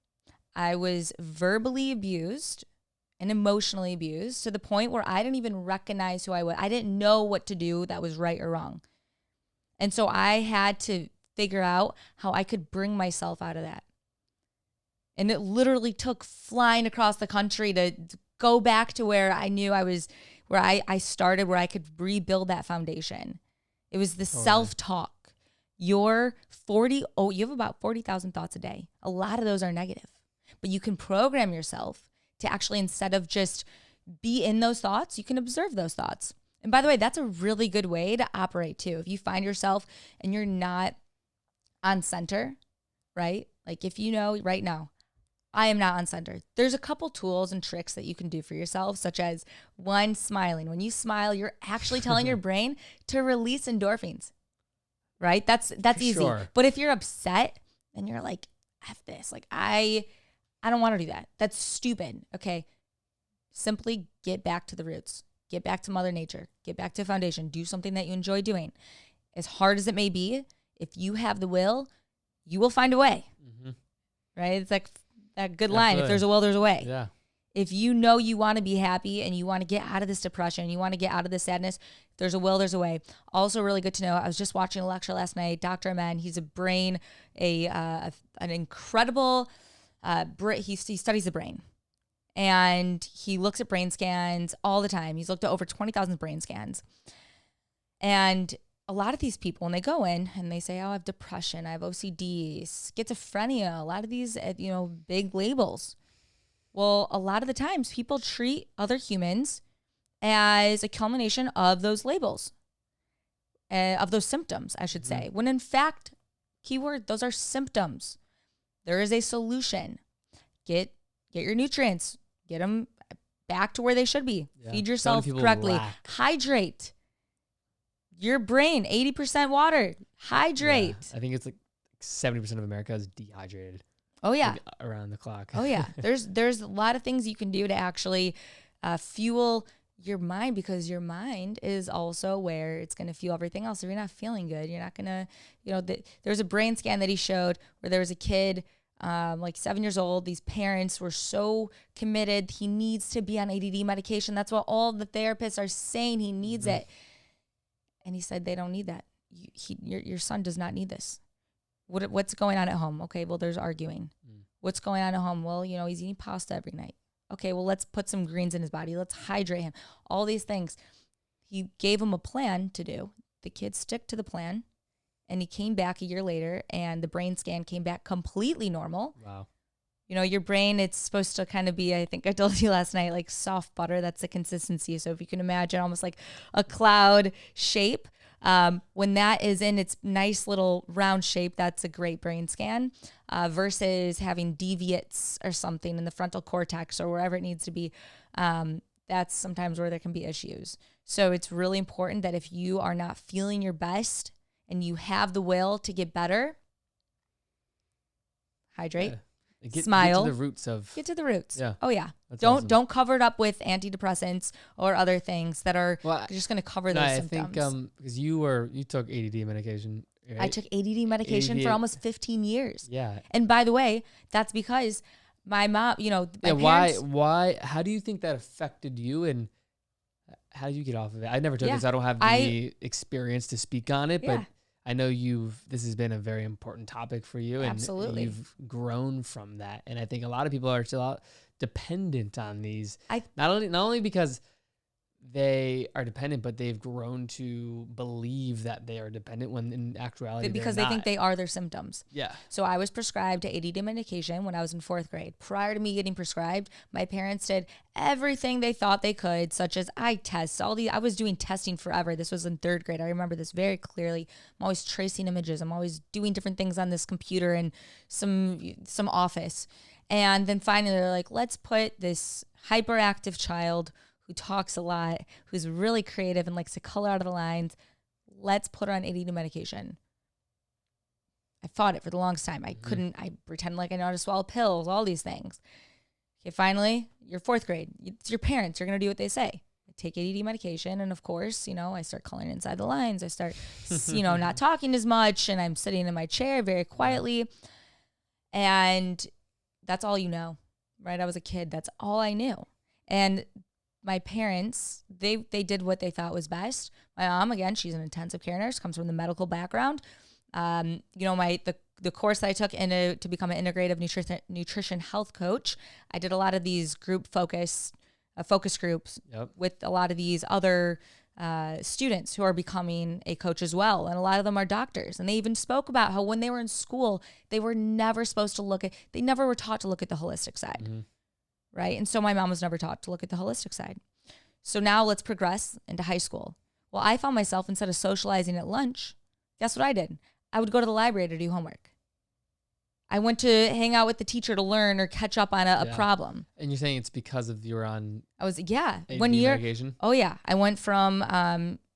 I was verbally abused and emotionally abused to the point where I didn't even recognize who I was. I didn't know what to do that was right or wrong. And so I had to figure out how I could bring myself out of that. And it literally took flying across the country to go back to where I knew I was, where I started, where I could rebuild that foundation. It was the self-talk. You have about 40,000 thoughts a day. A lot of those are negative. But you can program yourself to actually, instead of just be in those thoughts, you can observe those thoughts. And by the way, that's a really good way to operate too. If you find yourself and you're not on center, right? Like if you know right now, I am not on center. There's a couple tools and tricks that you can do for yourself, such as one, smiling. When you smile, you're actually telling your brain to release endorphins, right? That's easy. Sure. But if you're upset and you're like, F this, like I don't want to do that. That's stupid. Okay. Simply get back to the roots. Get back to Mother Nature. Get back to foundation. Do something that you enjoy doing. As hard as it may be, if you have the will, you will find a way. Right? It's like that good line. If there's a will, there's a way. Yeah. If you know you want to be happy and you want to get out of this depression, you want to get out of this sadness, if there's a will, there's a way. Also really good to know, I was just watching a lecture last night. Dr. Amen, he's an incredible, he studies the brain. And he looks at brain scans all the time. He's looked at over 20,000 brain scans. And a lot of these people, when they go in and they say, oh, I have depression, I have OCD, schizophrenia, a lot of these, big labels. Well, a lot of the times people treat other humans as a culmination of those labels, of those symptoms, I should say. When in fact, keyword, those are symptoms. There is a solution. Get your nutrients. Get them back to where they should be. Yeah. Feed yourself correctly. Hydrate. Your brain, 80% water. Hydrate. Yeah. I think it's like 70% of America is dehydrated. Oh yeah. like, around the clock. Oh yeah. There's a lot of things you can do to actually fuel your mind, because your mind is also where it's going to fuel everything else. If you're not feeling good, you're not going to, there's a brain scan that he showed where there was a kid, like 7 years old. These parents were so committed. He needs to be on ADD medication. That's what all the therapists are saying. He needs it. And he said, they don't need that. Your son does not need this. What's going on at home? Okay, well, there's arguing. What's going on at home? Well, he's eating pasta every night. Okay, well, let's put some greens in his body. Let's hydrate him. All these things. He gave him a plan to do. The kid stuck to the plan, and he came back a year later, and the brain scan came back completely normal. Wow. Your brain, it's supposed to kind of be, I think I told you last night, like soft butter. That's the consistency. So if you can imagine almost like a cloud shape, when that is in its nice little round shape, that's a great brain scan, versus having deviates or something in the frontal cortex or wherever it needs to be. That's sometimes where there can be issues. So it's really important that if you are not feeling your best and you have the will to get better, hydrate. Yeah. Smile. Get to the roots of. Get to the roots. Yeah. Oh yeah. That's Don't awesome. cover it up with antidepressants or other things that are just going to cover those symptoms. I think because you took ADD medication. Right? I took ADD medication for almost 15 years. Yeah. And by the way, that's because my mom, my parents. Why? How do you think that affected you, and how did you get off of it? I never took it, so I don't have the experience to speak on it, but I know this has been a very important topic for you, and absolutely, you've grown from that. And I think a lot of people are still dependent on these. Not only because they are dependent, but they've grown to believe that they are dependent when in actuality because they think they are their symptoms. Yeah. So I was prescribed ADD medication when I was in 4th grade. Prior to me getting prescribed, my parents did everything they thought they could, such as eye tests. I was doing testing forever. This was in 3rd grade. I remember this very clearly. I'm always tracing images. I'm always doing different things on this computer in some office. And then finally they're like, let's put this hyperactive child who talks a lot, who's really creative and likes to color out of the lines, let's put her on ADD medication. I fought it for the longest time. I pretend like I know how to swallow pills, all these things. Okay, finally, you're 4th grade. It's your parents. You're going to do what they say. I take ADD medication, and of course, I start coloring inside the lines. I start, not talking as much, and I'm sitting in my chair very quietly. And that's all right? I was a kid. That's all I knew. And my parents, they did what they thought was best. My mom, again, she's an intensive care nurse, comes from the medical background. The course that I took to become an integrative nutrition health coach, I did a lot of these focus groups with a lot of these other students who are becoming a coach as well. And a lot of them are doctors. And they even spoke about how when they were in school, they were never supposed to they never were taught to look at the holistic side. Mm-hmm. Right. And so my mom was never taught to look at the holistic side. So now let's progress into high school. Well, I found myself, instead of socializing at lunch, guess what I did? I would go to the library to do homework. I went to hang out with the teacher to learn or catch up on a problem. And you're saying it's because of you were on ADD medication? Oh, yeah. I went from,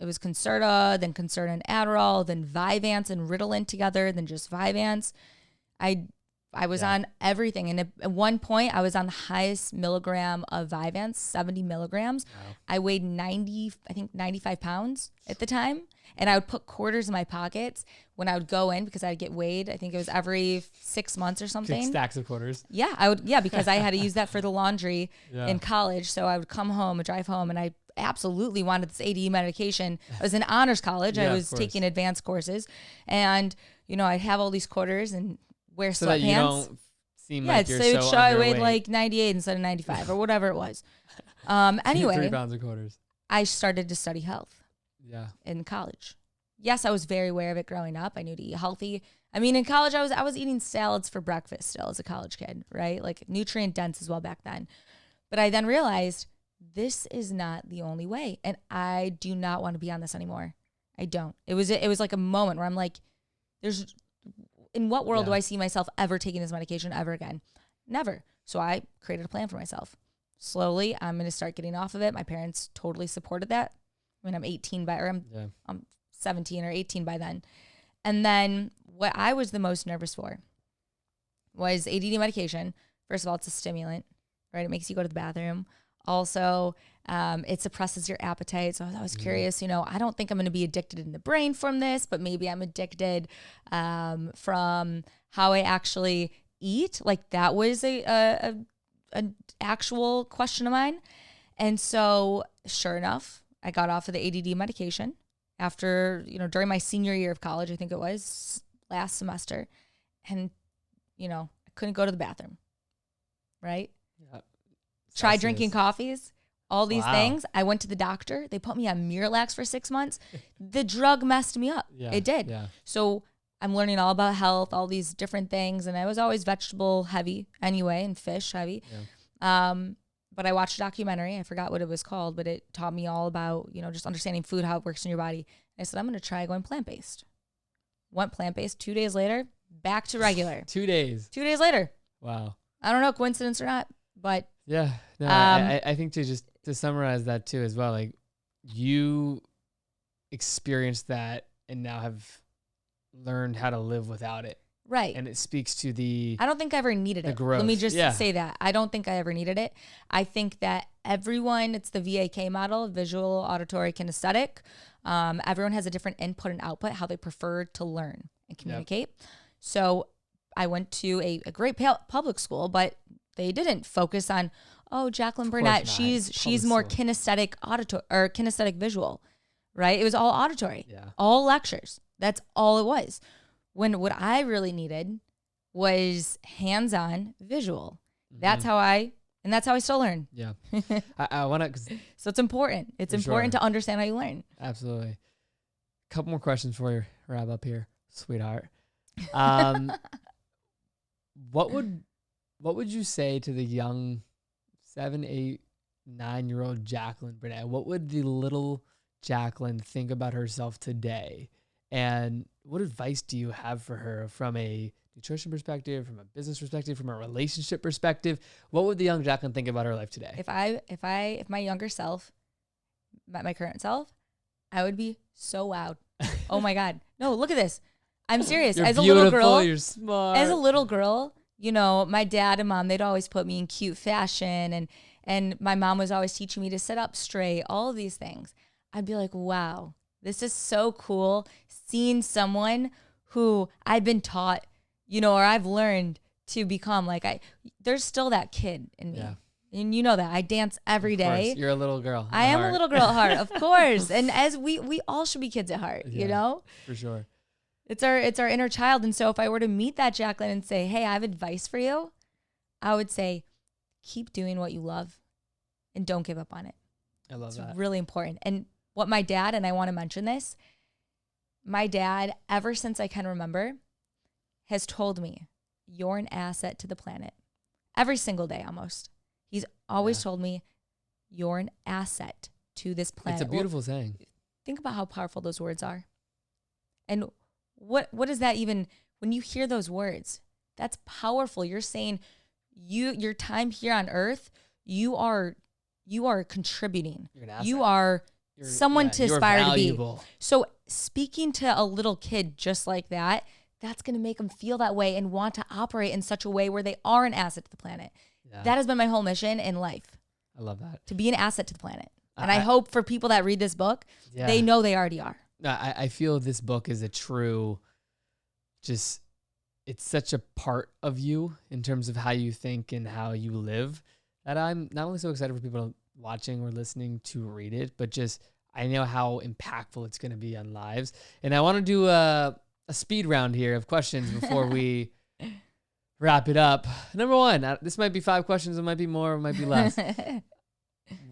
it was Concerta, then Concerta and Adderall, then Vyvanse and Ritalin together, then just Vyvanse. I was on everything. And at one point, I was on the highest milligram of Vyvanse, 70 milligrams. Wow. I weighed 95 pounds at the time. And I would put quarters in my pockets when I would go in, because I would get weighed. I think it was every 6 months or something. Stacks of quarters. Yeah, I would. Yeah, because I had to use that for the laundry in college. So I would come home and drive home, and I absolutely wanted this ADD medication. I was in honors college. I was taking advanced courses, and I'd have all these quarters and wear sweatpants. So that you don't seem like you're so underweight. I weighed like 98 instead of 95 or whatever it was. Anyway, 3 pounds of quarters. I started to study health. Yeah. In college. Yes, I was very aware of it growing up. I knew to eat healthy. I mean, in college, I was eating salads for breakfast still as a college kid, right? Like nutrient dense as well back then. But I then realized this is not the only way. And I do not want to be on this anymore. I don't. It was like a moment where I'm like, in what world do I see myself ever taking this medication ever again? Never. So I created a plan for myself. Slowly, I'm going to start getting off of it. My parents totally supported that. I mean, I'm 18 I'm 17 or 18 by then. And then what I was the most nervous for was ADD medication. First of all, it's a stimulant, right? It makes you go to the bathroom. Also, it suppresses your appetite. So I was curious, I don't think I'm going to be addicted in the brain from this, but maybe I'm addicted from how I actually eat. Like that was a actual question of mine. And so sure enough, I got off of the ADD medication after, during my senior year of college, I think it was last semester. And, I couldn't go to the bathroom, right? Yeah. Tried drinking coffees, all these Wow. things. I went to the doctor. They put me on Miralax for 6 months. The drug messed me up. Yeah. It did. Yeah. So I'm learning all about health, all these different things. And I was always vegetable heavy anyway and fish heavy. Yeah. But I watched a documentary. I forgot what it was called, but it taught me all about, just understanding food, how it works in your body. And I said, I'm going to try going plant-based. Went plant-based. 2 days later, back to regular. 2 days. 2 days later. Wow. I don't know, coincidence or not, but Yeah. No, I think to summarize that too as well, like you experienced that and now have learned how to live without it. right. And it speaks to the I don't think I ever needed the it. growth. Let me just Yeah. say that. I don't think I ever needed it. I think that everyone, it's the VAK model, visual, auditory, kinesthetic. Everyone has a different input and output, how they prefer to learn and communicate. So I went to a great public school, but they didn't focus on, Jacqlyn Burnett, not. she's Public more school. kinesthetic auditory or kinesthetic visual, right? It was all auditory, Yeah. all lectures. That's all it was. When what I really needed was hands-on visual. That's how I still learn. Yeah. I want to, So it's important. It's For important sure. to understand how you learn. absolutely. Couple more questions before we wrap up here, sweetheart. What would you say to the young 7, 8, 9-year-old Jacqlyn Burnett? What would the little Jacqlyn think about herself today? And what advice do you have for her from a nutrition perspective, from a business perspective, from a relationship perspective? What would the young Jacqlyn think about her life today? If my younger self met my current self, I would be so wowed. Oh my God. No, look at this. I'm serious. You're As a beautiful, little girl, you're smart. as a little girl, my dad and mom, they'd always put me in cute fashion and my mom was always teaching me to sit up straight, all of these things. I'd be like, wow, this is so cool seeing someone who I've been taught, or I've learned to become like there's still that kid in me. Yeah. And you know that I dance every Of course, day. you're a little girl. I at am a heart. little girl at heart, of course. And as we all should be kids at heart, Yeah. For sure. It's our inner child. And so if I were to meet that Jacqlyn and say, hey, I have advice for you, I would say, keep doing what you love and don't give up on it. I love It's that. really important. And what my dad, and I want to mention this, my dad, ever since I can remember, has told me, you're an asset to the planet. Every single day almost. He's always told me, you're an asset to this planet. It's a beautiful saying. Think about how powerful those words are. And what is that even, when you hear those words, that's powerful. You're saying your time here on earth, you are contributing. You're an asset. You are someone to you're aspire valuable. to be. So speaking to a little kid just like that, that's going to make them feel that way and want to operate in such a way where they are an asset to the planet. Yeah. That has been my whole mission in life, I love that. to be an asset to the planet. And I hope for people that read this book, Yeah. they know they already are. I feel this book is a true, it's such a part of you in terms of how you think and how you live that I'm not only so excited for people watching or listening to read it, but just I know how impactful it's going to be on lives. And I want to do a speed round here of questions before we wrap it up. Number one, this might be 5 questions. It might be more, it might be less.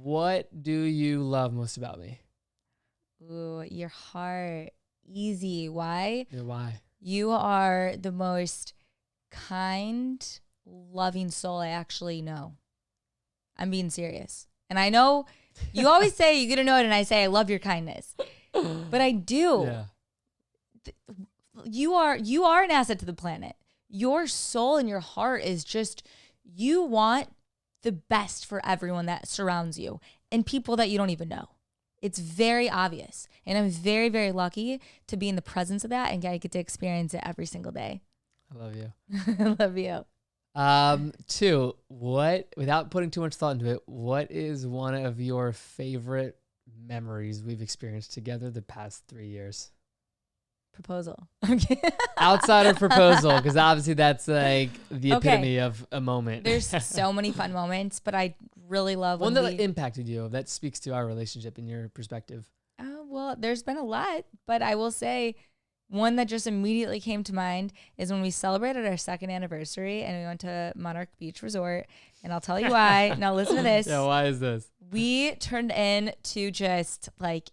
What do you love most about me? Ooh, your heart. Easy. Why? Yeah, why? You are the most kind, loving soul I actually know. I'm being serious. And I know you always say you're going to know it, and I say I love your kindness. But I do. Yeah. You are an asset to the planet. Your soul and your heart is just, you want the best for everyone that surrounds you and people that you don't even know. It's very obvious. And I'm very, very lucky to be in the presence of that and I get to experience it every single day. I love you. I love you. Two, without putting too much thought into it, what is one of your favorite memories we've experienced together the past 3 years? Proposal. Outside of proposal, because obviously that's like the Okay. epitome of a moment. There's so many fun moments, but I really love one when that impacted you, that speaks to our relationship in your perspective. well, there's been a lot, but I will say one that just immediately came to mind is when we celebrated our 2nd anniversary and we went to Monarch Beach Resort. And I'll tell you why. Now listen to this. Yeah, why is this? We turned into just like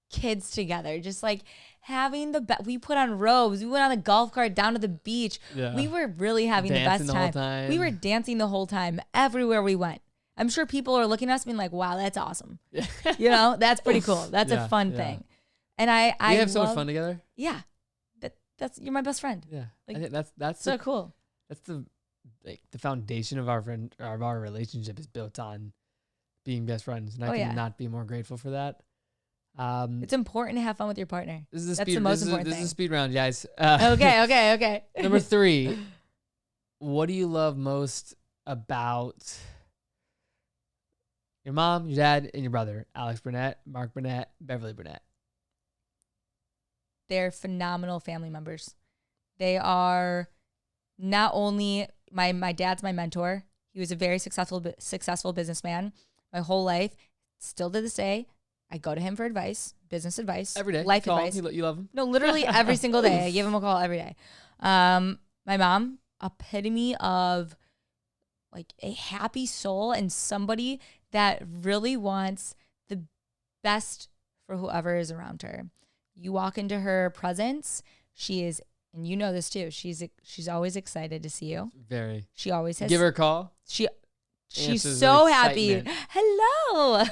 kids together, just like having we put on robes. We went on a golf cart down to the beach. Yeah. We were really having Dancing the the whole best time. We were dancing the whole time everywhere we went. I'm sure people are looking at us being like, wow, that's awesome. You know, that's pretty cool. That's a fun thing. And I have so much fun together. Yeah. That's you're my best friend. Yeah. Like, I think that's so cool. That's the foundation of our relationship is built on being best friends. And I cannot be more grateful for that. It's important to have fun with your partner. This is That's the most important thing. This is a speed round, guys. Okay. Number 3, what do you love most about your mom, your dad, and your brother? Alex Burnett, Mark Burnett, Beverly Burnett. They're phenomenal family members. They are not only my dad's my mentor. He was a very successful businessman my whole life. Still to this day, I go to him for advice, business advice, every day, life advice. You love him? No, literally every single day. I give him a call every day. My mom, epitome of like a happy soul and somebody that really wants the best for whoever is around her. You walk into her presence, she is, and you know this too, she's always excited to see you. Very. She always has. Give her a call. She's so happy. Hello.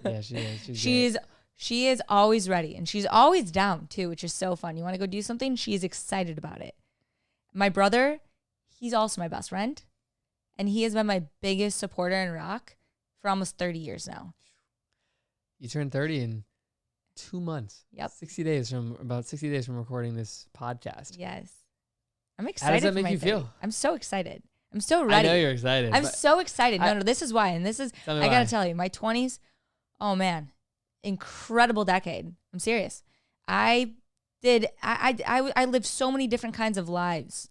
Yeah, she is. She is always ready, and she's always down too, which is so fun. You want to go do something? She's excited about it. My brother, he's also my best friend, and he has been my biggest supporter and rock for almost 30 years now. You turned 30 in 2 months. Yep. About 60 days from recording this podcast. Yes. I'm excited. How does that for make my you 30. feel? I'm so excited. I'm so ready. I know you're excited. I'm so excited. No, this is why. And this is, I got to tell you, my 20s, oh man, incredible decade. I'm serious. I lived so many different kinds of lives,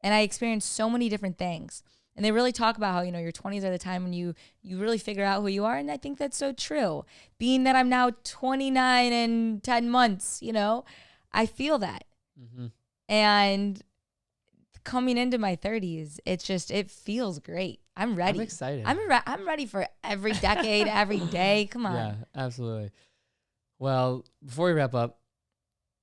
and I experienced so many different things. And they really talk about how, your 20s are the time when you really figure out who you are. And I think that's so true. Being that I'm now 29 and 10 months, I feel that. Mm-hmm. And coming into my 30s, it feels great. I'm ready. I'm excited. I'm ready for every decade, every day. Come on. Yeah, absolutely. Well, before we wrap up,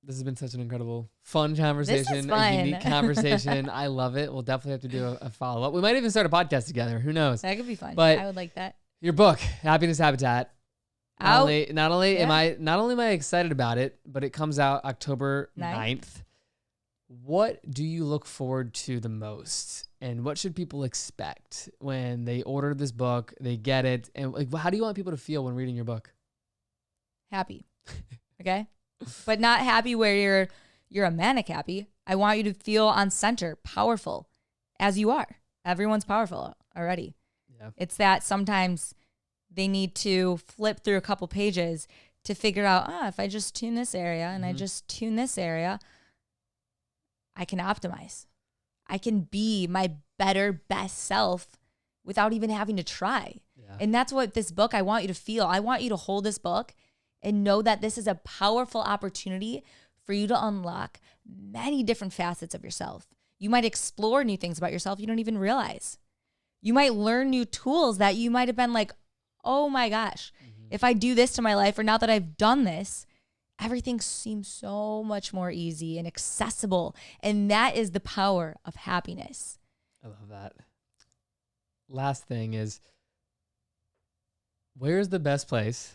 this has been such an incredible, fun conversation. This is fun. A unique conversation. I love it. We'll definitely have to do a follow-up. We might even start a podcast together. Who knows? That could be fun. But I would like that. Your book, Happiness Habitat. Not only Yeah. am I excited about it, but it comes out October 9th. What do you look forward to the most? And what should people expect when they order this book, they get it? And how do you want people to feel when reading your book? Happy. Okay? But not happy where you're a manic happy. I want you to feel on center, powerful, as you are. Everyone's powerful already. Yeah. It's that sometimes they need to flip through a couple pages to figure out, if I just tune this area and I just tune this area, I can optimize. I can be my better, best self without even having to try. Yeah. And that's what this book, I want you to feel. I want you to hold this book and know that this is a powerful opportunity for you to unlock many different facets of yourself. You might explore new things about yourself you don't even realize. You might learn new tools that you might have been like, oh my gosh, if I do this to my life, or now that I've done this, everything seems so much more easy and accessible. And that is the power of happiness. I love that. Last thing is, where's the best place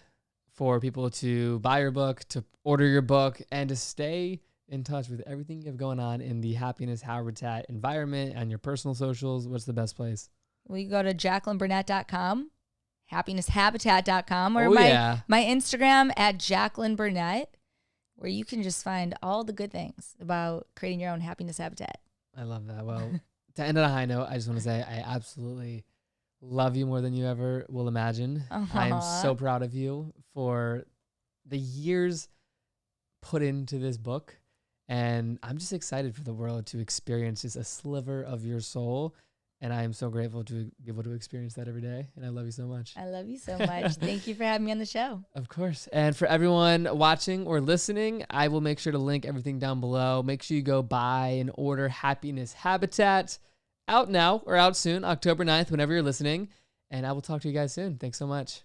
for people to buy your book, to order your book, and to stay in touch with everything you have going on in the Happiness Habitat environment and your personal socials? What's the best place? Well, you go to JacqlynBurnett.com, happinesshabitat.com, or my Instagram at Jacqlyn Burnett, where you can just find all the good things about creating your own happiness habitat. I love that. Well, to end on a high note, I just want to say I absolutely love you more than you ever will imagine. I am so proud of you for the years put into this book. And I'm just excited for the world to experience just a sliver of your soul. And I am so grateful to be able to experience that every day. And I love you so much. I love you so much. Thank you for having me on the show. Of course. And for everyone watching or listening, I will make sure to link everything down below. Make sure you go buy and order Happiness Habitat. Out now or out soon, October 9th, whenever you're listening. And I will talk to you guys soon. Thanks so much.